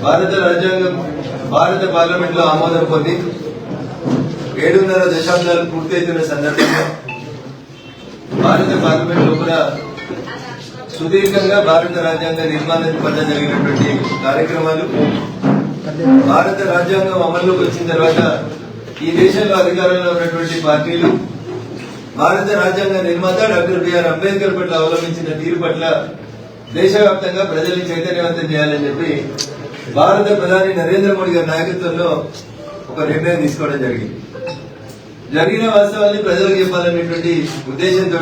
భారత రాజ్యాంగం భారత పార్లమెంట్ లో ఆమోదం పొంది 7.5 దశాబ్దాలు పూర్తయితున్న సందర్భంగా భారత పార్లమెంట్ లోపల సుదీర్ఘంగా భారత రాజ్యాంగ నిర్మాణం పట్ల జరిగినటువంటి కార్యక్రమాలు, భారత రాజ్యాంగం అమల్లోకి వచ్చిన తర్వాత ఈ దేశంలో అధికారంలో ఉన్నటువంటి పార్టీలు భారత రాజ్యాంగ నిర్మాత డాక్టర్ బిఆర్ అంబేద్కర్ పట్ల అవలంబించిన తీరు పట్ల దేశవ్యాప్తంగా ప్రజల్ని చైతన్యవంతం చేయాలని చెప్పి భారత ప్రధాని నరేంద్ర మోడీ గారి నాయకత్వంలో ఒక నిర్ణయం తీసుకోవడం జరిగిన వాస్తవాన్ని ప్రజలకు చెప్పాలనేటువంటి ఉద్దేశంతో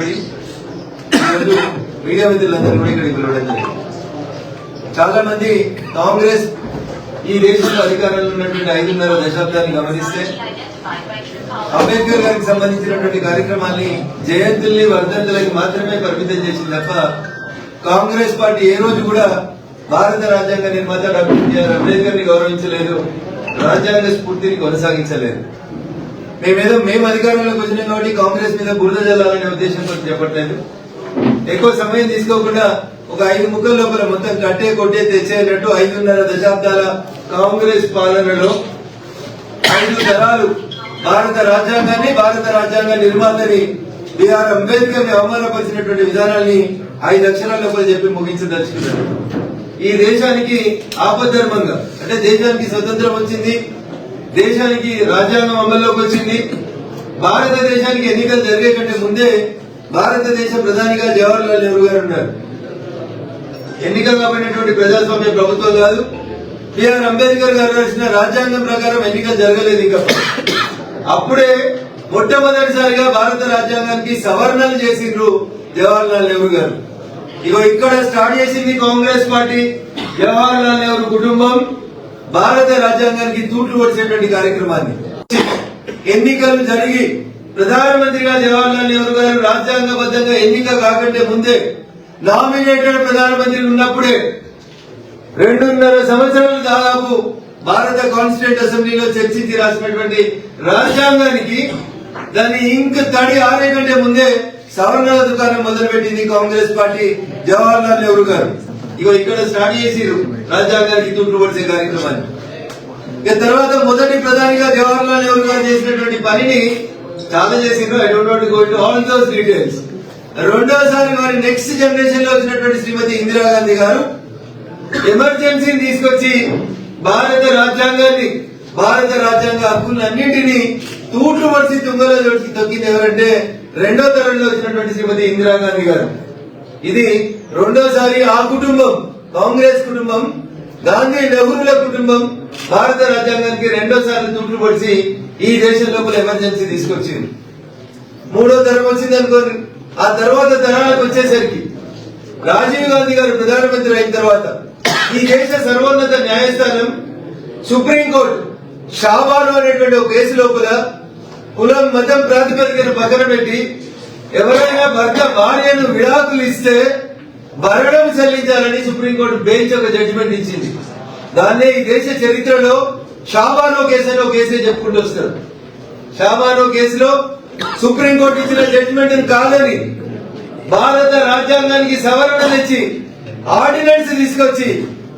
మీడియా మిత్రులందరూ కూడా ఇక్కడికి పిలవడం జరిగింది. చాలా మంది కాంగ్రెస్ ఈ దేశంలో అధికారంలో ఉన్నటువంటి 5.5 దశాబ్దాన్ని గమనిస్తే అంబేద్కర్ గారికి సంబంధించినటువంటి కార్యక్రమాన్ని జయంతుల్ని వర్ధంతులకి మాత్రమే పరిమితం చేసింది తప్ప కాంగ్రెస్ పార్టీ ఏ రోజు కూడా భారత రాజ్యాంగ నిర్మాత డాక్టర్ బిఆర్ అంబేద్కర్ ని గౌరవించలేదు, రాజ్యాంగ స్ఫూర్తిని కొనసాగించలేదు. మేము అధికారంలోకి వచ్చినాం కాబట్టి కాంగ్రెస్ మీద బురద జల్లాలనే ఉద్దేశంతో చెప్పట్లేదు. ఎక్కువ సమయం తీసుకోకుండా ఒక 5 ముక్కల లోపల మొత్తం కట్టే కొట్టే తెచ్చేటట్టు 5.5 దశాబ్దాల కాంగ్రెస్ పాలనలో 5 తరాలు భారత రాజ్యాంగాన్ని, భారత రాజ్యాంగ నిర్మాతని బిఆర్ అంబేద్కర్ ని అవమానపరిచినటువంటి విధానాన్ని 5 అక్షరాల లోపల చెప్పి ముగించదలుచుకున్నారు. ఈ దేశానికి ఆపద్ధర్మంగా, అంటే దేశానికి స్వతంత్రం వచ్చింది, దేశానికి రాజ్యాంగం అమల్లోకి వచ్చింది, భారతదేశానికి ఎన్నికలు జరిగే కంటే ముందే భారతదేశ ప్రధానిగా జవహర్లాల్ నెహ్రూ గారు ఉన్నారు. ఎన్నికలు కాబట్టినటువంటి ప్రజాస్వామ్య ప్రభుత్వం కాదు. బిఆర్ అంబేద్కర్ గారు రాసిన రాజ్యాంగం ప్రకారం ఎన్నికలు జరగలేదు. ఇంకా అప్పుడే మొట్టమొదటిసారిగా భారత రాజ్యాంగానికి సవరణలు చేసిండ్రు జవహర్లాల్ నెహ్రూ గారు. ఇక్కడ స్టార్ట్ చేసింది కాంగ్రెస్ పార్టీ. జవహర్లాల్ నెహ్రూ కుటుంబం భారత రాజ్యాంగానికి తూట్లు పొడిచేటువంటి కార్యక్రమాన్ని, ఎన్నికలు జరిగి ప్రధానమంత్రిగా జవహర్లాల్ నెహ్రూ గారు రాజ్యాంగబద్ధంగా ఎన్నిక కాకంటే ముందే నామినేటెడ్ ప్రధానమంత్రి ఉన్నప్పుడే 2.5 సంవత్సరాలు దాదాపు భారత కాన్స్టిట్యూంట్ అసెంబ్లీలో చర్చించి రాసినటువంటి రాజ్యాంగానికి దాని ఇంక తడి ఆరే కంటే ముందే సవరణల దుకాణం మొదలుపెట్టింది కాంగ్రెస్ పార్టీ, జవహర్లాల్ నెహ్రూ గారు. ఇక్కడ స్టార్ట్ చేసిరు రాజ్యాంగానికి తూట్లు పొడిచే కార్యక్రమాన్ని. ఇక తర్వాత మొదటి ప్రధానిగా జవహర్లాల్ నెహ్రూ గారు చేసినటువంటి పనిని చాలా చేసిండ్రు. I don't want to go into all those details. రెండోసారి వారి నెక్స్ట్ జనరేషన్ లో వచ్చినటువంటి శ్రీమతి ఇందిరాగాంధీ గారు ఎమర్జెన్సీని తీసుకొచ్చి భారత రాజ్యాంగాన్ని, భారత రాజ్యాంగ హక్కులన్నింటినీ తూట్లు పడిచి తుంగలో తొక్కింది ఎవరంటే రెండో తరంలో వచ్చినటువంటి శ్రీమతి ఇందిరాగాంధీ గారు. ఇది రెండోసారి ఆ కుటుంబం, కాంగ్రెస్ కుటుంబం, గాంధీ నెహ్రూల కుటుంబం భారత రాజ్యాంగానికి రెండోసారి తూట్లు పడిచి ఈ దేశం లోపల ఎమర్జెన్సీ తీసుకొచ్చింది. మూడో తరం వచ్చింది అనుకోండి. ఆ తర్వాత తరాలకు వచ్చేసరికి రాజీవ్ గాంధీ గారు ప్రధానమంత్రి అయిన తర్వాత ఈ దేశ సర్వోన్నత న్యాయస్థానం సుప్రీంకోర్టు షాబాను అనేటువంటి ఒక కేసు లోపల కులం మతం ప్రాతిపదికను పక్కన పెట్టి ఎవరైనా భర్త భార్యను విడాకులు ఇస్తే భరణం చెల్లించాలని సుప్రీంకోర్టు బెంచ్ ఒక జడ్జిమెంట్ ఇచ్చింది. దాన్నే ఈ దేశ చరిత్రలో షాబానో కేసు అని ఒక కేసే చెప్పుకుంటూ వస్తారు. షాబానో కేసులో సుప్రీంకోర్టు ఇచ్చిన జడ్జిమెంట్ కాదని భారత రాజ్యాంగానికి సవరణ తెచ్చి ఆర్డినెన్స్ తీసుకొచ్చి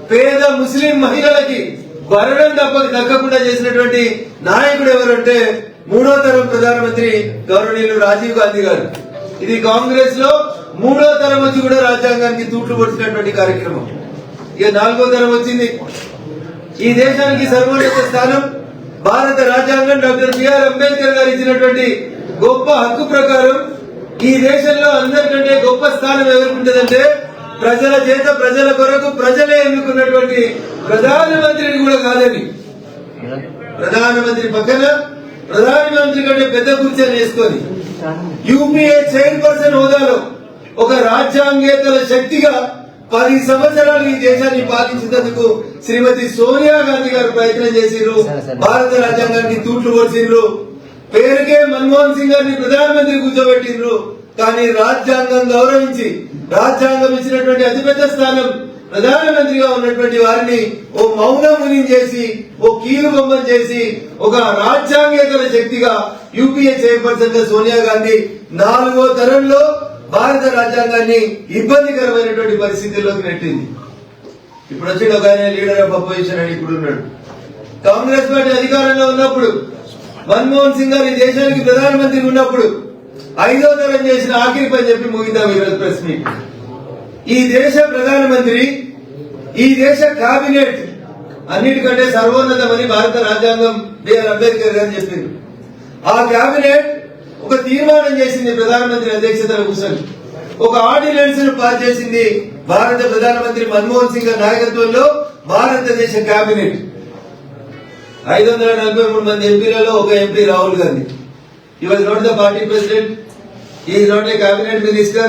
పేద ముస్లిం మహిళలకి భరణం దక్కకుండా చేసినటువంటి నాయకుడు ఎవరంటే మూడో తరం ప్రధానమంత్రి గౌరవనీయులు రాజీవ్ గాంధీ గారు. ఇది కాంగ్రెస్ లో మూడో తరం వచ్చి కూడా రాజ్యాంగానికి తూట్లు పొడిచినటువంటి కార్యక్రమం. ఇక నాలుగో తరం వచ్చింది. ఈ దేశానికి సర్వోన్నత స్థానం భారత రాజ్యాంగం డాక్టర్ బిఆర్ అంబేద్కర్ గారు ఇచ్చినటువంటి గొప్ప హక్కు ప్రకారం ఈ దేశంలో అందరికంటే గొప్ప స్థానం ఎవరుంటుందంటే ప్రజల చేత, ప్రజల కొరకు ప్రజలే ఎన్నుకున్నటువంటి ప్రధానమంత్రిని కూడా కాదని, ప్రధానమంత్రి పక్కన ప్రధానమంత్రి కంటే పెద్ద కుర్చీని వేసుకొని యూపీఏ చైర్పర్సన్ హోదాలో ఒక రాజ్యాంగేతర శక్తిగా 10 సంవత్సరాలు ఈ దేశాన్ని పాలించినందుకు శ్రీమతి సోనియా గాంధీ గారు ప్రయత్నం చేసిండ్రు. భారత రాజ్యాంగానికి తూట్లు పొడిచిండ్రు. పేరుకే మన్మోహన్ సింగ్ గారిని ప్రధానమంత్రి కూర్చోబెట్టిండ్రు. కానీ రాజ్యాంగం గౌరవించి రాజ్యాంగం ఇచ్చినటువంటి అతిపెద్ద స్థానం ప్రధానమంత్రిగా ఉన్నటువంటి వారిని ఓ మౌనముని చేసి, ఓ కీలు బొమ్మను చేసి ఒక రాజ్యాంగేతర శక్తిగా యూపీఏ చైర్పర్సన్ గా సోనియా గాంధీ 4వ తరంలో భారత రాజ్యాంగాన్ని ఇబ్బందికరమైనటువంటి పరిస్థితుల్లోకి నెట్టింది. ఇప్పుడు వచ్చిన ఒక ఆయన లీడర్ ఆఫ్ అపోజిషన్ అని ఇప్పుడు ఉన్నాడు. కాంగ్రెస్ పార్టీ అధికారంలో ఉన్నప్పుడు మన్మోహన్ సింగ్ గారు ఈ దేశానికి ప్రధానమంత్రి ఉన్నప్పుడు 5వ తరం చేసిన ఆఖరి పని చెప్పి ముగిద్దాం ఈరోజు ప్రెస్ మీట్. ఈ దేశ ప్రధానమంత్రి, ఈ దేశ కేబినెట్ అన్నిటికంటే సర్వోన్నతమని భారత రాజ్యాంగం బిఆర్ అంబేద్కర్ గారు చెప్పింది. ఆ కేబినెట్ ఒక తీర్మానం చేసింది ప్రధానమంత్రి అధ్యక్షతన కూర్చొని. ఒక ఆర్డినెన్స్ ను పాస్ చేసింది భారత ప్రధానమంత్రి మన్మోహన్ సింగ్ గారి నాయకత్వంలో భారతదేశ కేబినెట్. 543 మంది ఎంపీలలో ఒక MP Rahul Gandhi. He was not the party president. He is not a cabinet minister.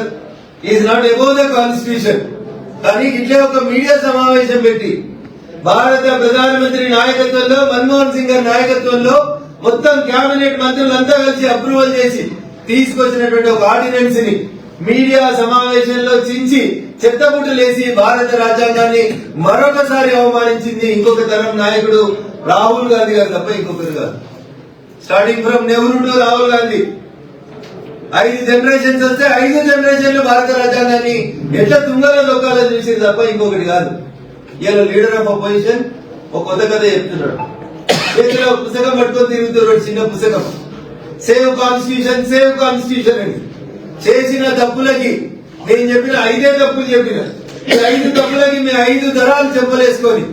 He is not above the constitution. కానీ ఇట్లే ఒక మీడియా సమావేశం పెట్టి భారత ప్రధానమంత్రి నాయకత్వంలో మన్మోహన్ సింగ్ గారి నాయకత్వంలో మొత్తం కేబినెట్ మంత్రులంతా కలిసి అప్రూవల్ చేసి తీసుకొచ్చినటువంటి ఒక ఆర్డినెన్స్ ని మీడియా సమావేశంలో చించి చెత్తబుట్టలేసి భారత రాజ్యాంగాన్ని మరొకసారి అవమానించింది ఇంకొక తరం నాయకుడు రాహుల్ గాంధీ గారు తప్ప ఇంకొకరు కాదు. Starting from Nehru to Rahul Gandhi 5 generations వస్తే 5 జనరేషన్లు భారత రాజ్యాంగాన్ని ఎట్లా తుంగలో దొక్కాలని చూసింది తప్ప ఇంకొకటి కాదు. ఇలా లీడర్ ఆఫ్ అపోజిషన్ ఒక కొత్త కథ చెప్తున్నాడు. చేతిలో పుస్తకం పట్టుకొని తిరుగుతున్నాడు, చిన్న పుస్తకం. సేవ్ కాన్స్టిట్యూషన్ అని. చేసిన తప్పులకి నేను చెప్పిన 5 తప్పులు చెప్పిన. ఈ 5 తప్పులకి మేము 5 తరాలు చెప్పలేసుకొని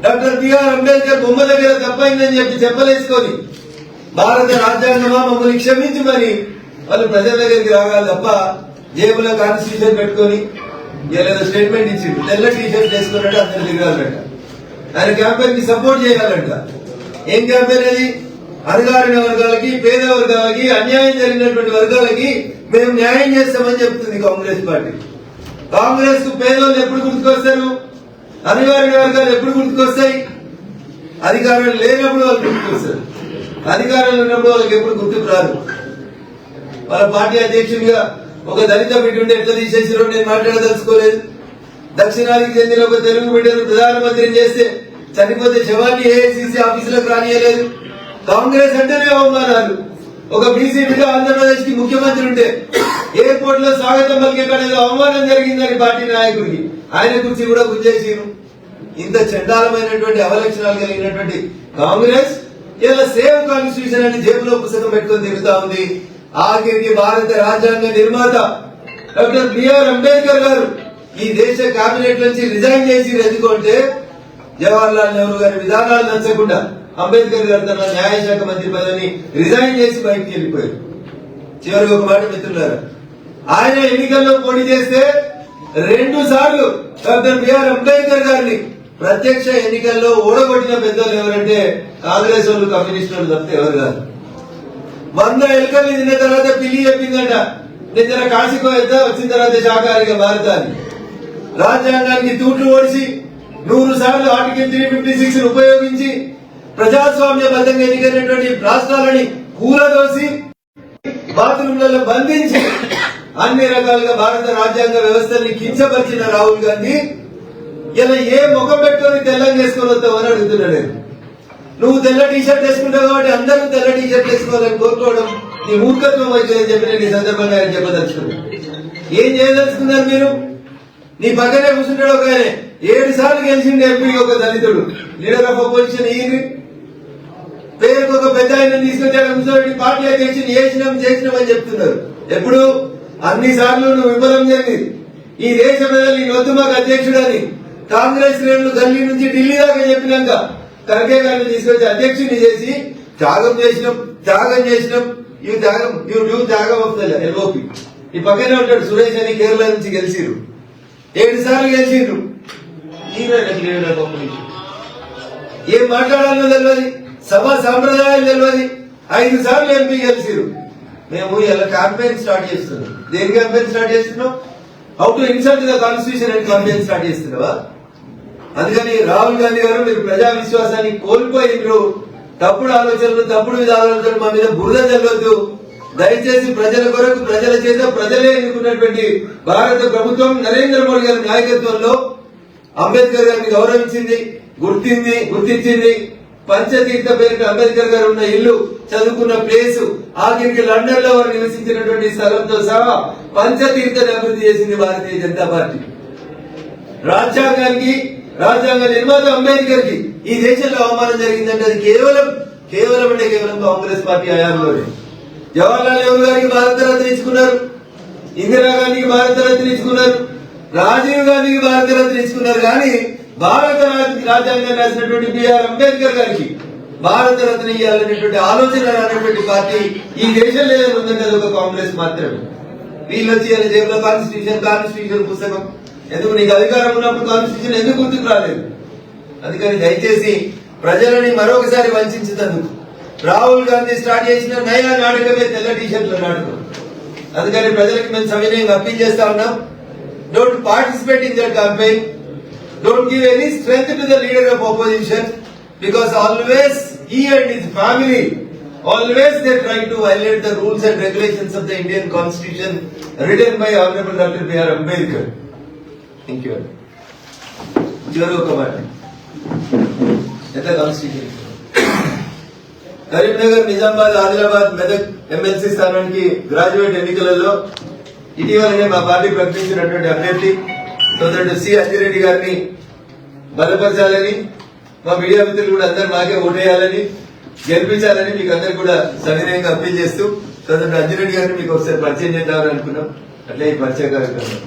డాక్టర్ బిఆర్ అంబేద్కర్ బొమ్మ దగ్గర తప్పైందని చెప్పి చెప్పలేసుకొని భారత రాజ్యాంగమా మమ్మల్ని క్షమించమని వాళ్ళు ప్రజల దగ్గరికి రాగాలి తప్ప జేబులో కాన్స్టిట్యూషన్ పెట్టుకొని ఏదో స్టేట్మెంట్ ఇచ్చిండు. తెల్ల టీషర్ట్ వేసుకున్నట్టు అందరు దిగాలంట. ఆయన క్యాంపెయిన్ కి సపోర్ట్ చేయాలంట. ఏం క్యాంపెయిన్ అది? అణగారిన వర్గాలకి, పేద వర్గాలకి, అన్యాయం జరిగినటువంటి వర్గాలకి మేము న్యాయం చేస్తామని చెప్తుంది కాంగ్రెస్ పార్టీ. కాంగ్రెస్ కు పేదోళ్ళు ఎప్పుడు గుర్తుకొస్తారు? అణగారిన వర్గాలు ఎప్పుడు గుర్తుకొస్తాయి? అధికారులు లేనప్పుడు వాళ్ళు గుర్తుకొస్తారు. అధికారంలో ఉన్నప్పుడు వాళ్ళకి ఎప్పుడు గుర్తుకు రాదు. వాళ్ళ పార్టీ అధ్యక్షుడిగా ఒక దళిత బిడ్డ ఉంటే ఎట్లా తీసేసారో నేను మాట్లాడదలుచుకోలేదు. దక్షిణాదికి చెందిన ఒక తెలుగు బిడ్డను ప్రధానమంత్రిని చేస్తే చనిపోతే శవాన్ని ఏఐసిసి ఆఫీసులకు రానియలేదు. కాంగ్రెస్ అంటేనే అవమానాలు. ఒక బీసీ బిడ్డ ఆంధ్రప్రదేశ్ కి ముఖ్యమంత్రి ఉంటే ఎయిర్పోర్ట్ లో స్వాగతం పలికేటప్పుడు అవమానం జరిగిందని పార్టీ నాయకుడికి ఆయన గురించి కూడా గుంజేసిరు. ఇంత చండాలమైనటువంటి అవలక్షణాలు కలిగినటువంటి కాంగ్రెస్ ఇలా సేవ్ కాన్స్టిట్యూషన్ అని జేబులో పుస్తకం పెట్టుకొని తిరుగుతా ఉంది. ఆఖరికి భారత రాజ్యాంగ నిర్మాత డాక్టర్ బిఆర్ అంబేద్కర్ గారు ఈ దేశ కేబినెట్ నుంచి రిజైన్ చేసి ఎందుకంటే జవహర్లాల్ నెహ్రూ గారి విధానాలు నచ్చకుండా అంబేద్కర్ గారు తన న్యాయశాఖ మంత్రి పదవిని రిజైన్ చేసి బయటికి వెళ్ళిపోయారు. చివరికి ఒక మాట మిత్రులారా, ఆయన ఎన్నికల్లో పోటీ చేస్తే 2 సార్లు డాక్టర్ బిఆర్ అంబేద్కర్ గారిని ప్రత్యక్ష ఎన్నికల్లో ఓడగొట్టిన పెద్దలు ఎవరంటే కాంగ్రెస్ వాళ్ళు, కమ్యూనిస్ట్ వాళ్ళు తప్పితే ఎవరు కాదు. 100 ఎలుకల్ని తిన్న తర్వాత పిల్లి చెప్పిందంట నేను జర కాశీకో ఎద్దా వచ్చిన తర్వాత శాఖాహారిగా మారుతాను. రాజ్యాంగానికి తూట్లు ఓడిసి 100 సార్లు ఆర్టికల్ 356 ఉపయోగించి ప్రజాస్వామ్యబద్ధంగా ఎన్నికైనటువంటి రాష్ట్రాలని కూలదోసి బాత్రూంలలో బంధించి అన్ని రకాలుగా భారత రాజ్యాంగ వ్యవస్థని కించపరిచిన రాహుల్ గాంధీ ఇలా ఏ ముఖం పెట్టుకొని తెల్లని వేసుకొని వస్తామని అడుగుతున్నాడు. నువ్వు తెల్ల టీషర్ట్ వేసుకుంటావు కాబట్టి అందరూ తెల్ల టీషర్ట్ వేసుకోవాలని కోరుకోవడం నీ మూర్ఖత్వం అవుతుందని చెప్పి నేను ఈ సందర్భంగా ఆయన చెప్పదలుచుకున్నాను. ఏం చేయదలుచుకున్నారు మీరు? నీ పక్కనే కూర్చుంటాడు ఒక ఆయన 7 సార్లు గెలిచిండు ఎంపీ, ఒక దళితుడు లీడర్ ఆఫ్ అపోజిషన్. ఈయన పేరుకు ఒక పెద్ద ఆయన తీసుకొచ్చాడు కూర్చోబెట్టి పార్టీ అధ్యక్షుని చేసినాం అని చెప్తున్నారు. ఎప్పుడు? అన్ని సార్లు నువ్వు విఫలం జరిగింది. ఈ దేశ ప్రజలు ఈ వద్దు మాకు అధ్యక్షుడని కాంగ్రెస్ శ్రేణులు ఢిల్లీ నుంచి ఢిల్లీ దాకా చెప్పినాక ఖర్గే గారిని తీసుకొచ్చి అధ్యక్షుడిని చేసి త్యాగం చేసినాం. ఈ త్యాగం వస్తుంది ఎల్ఓపి. ఈ పక్కనే ఉంటాడు సురేష్ అని, కేరళ నుంచి గెలిచిరు. 7 సార్లు గెలిచిండ్రు. ఏం మాట్లాడాలో తెలియదు, సభా సాంప్రదాయాలు తెలియదు. 5 సార్లు ఎంపీ గెలిచిరు. మేము ఇలా క్యాంపెయిన్ స్టార్ట్ చేస్తున్నాం. దేని క్యాంపెయిన్ స్టార్ట్ చేస్తున్నాం? How to insult the constitution అని క్యాంపెయిన్ స్టార్ట్ చేస్తున్నావా? అందుకని రాహుల్ గాంధీ గారు మీరు ప్రజా విశ్వాసాన్ని కోల్పోయిండ్రు. తప్పుడు ఆలోచనలు, తప్పుడు విధానాలతో మా మీద బురద చల్లొద్దు. దయచేసి ప్రజల కొరకు, ప్రజల చేత ప్రజలే ఎన్నుకున్నటువంటి భారత ప్రభుత్వం నరేంద్ర మోడీ గారి నాయకత్వంలో అంబేద్కర్ గారిని గౌరవించింది, గుర్తించింది. పంచతీర్థ పేరిట అంబేద్కర్ గారు ఉన్న ఇల్లు, చదువుకున్న ప్లేసు, ఆఖరికి లండన్ లో వారు నివసించినటువంటి స్థలంతో సహా పంచతీర్థని అభివృద్ధి చేసింది భారతీయ జనతా పార్టీ. రాజ్యాంగానికి, రాజ్యాంగ నిర్మాత అంబేద్కర్ కి ఈ దేశంలో అవమానం జరిగిందంటే అది కేవలం కాంగ్రెస్ పార్టీ హయాంలోనే. జవహర్లాల్ నెహ్రూ గారికి భారతరత్న ఇచ్చుకున్నారు, ఇందిరాగాంధీకి భారతరత్న ఇచ్చుకున్నారు, రాజీవ్ గాంధీకి భారతరత్న ఇచ్చుకున్నారు. కానీ భారత రాజ్యాంగం రాసినటువంటి బిఆర్ అంబేద్కర్ గారికి భారతరత్న ఇవ్వాలనేటువంటి ఆలోచన రానటువంటి పార్టీ ఈ దేశంలో ఉందంటే అది ఒక కాంగ్రెస్ మాత్రమే. వీళ్ళు వచ్చి జేబులో కాన్స్టిట్యూషన్ పుస్తకం ఎందుకు, నీకు అధికారం ఉన్నప్పుడు కాన్స్టిట్యూషన్ ఎందుకు గుర్తుకు రాలేదు? అందుకని దయచేసి ప్రజలని మరొకసారి వంచేందుకు రాహుల్ గాంధీ స్టార్ట్ చేసిన నయా నాటకమే తెల్ల టీషర్ట్ల నాటకం. అందుకని ప్రజలకు మేము సవినయంగా అప్పీల్ చేస్తా ఉన్నాం, don't participate in that campaign, don't give any strength to the leader of opposition, because always he and his family always they try to violate the rules and regulations of the Indian Constitution written by Honorable Dr. B.R. Ambedkar. Thank you. చివరి ఒక మాట, ఎంత constitution Karimnagar, Nizamabad, Adilabad, Medak MLC స్థానానికి graduate ఎన్నికలలో ఇటీవలనే మా party ప్రకటించినటువంటి అభ్యర్థి సోదరుడు సి అంజిరెడ్డి గారిని బలపరచాలని, మా మీడియా మిత్రులు కూడా అందరూ మాకే ఓటేయాలని, గెలిపించాలని మీకు అందరు కూడా సవినయంగా అప్పీల్ చేస్తూ సోదరుడు అంజిరెడ్డి గారిని మీకు ఒకసారి పరిచయం చేద్దామని అనుకున్నాం. అట్లే ఈ పరిచయ కార్యక్రమం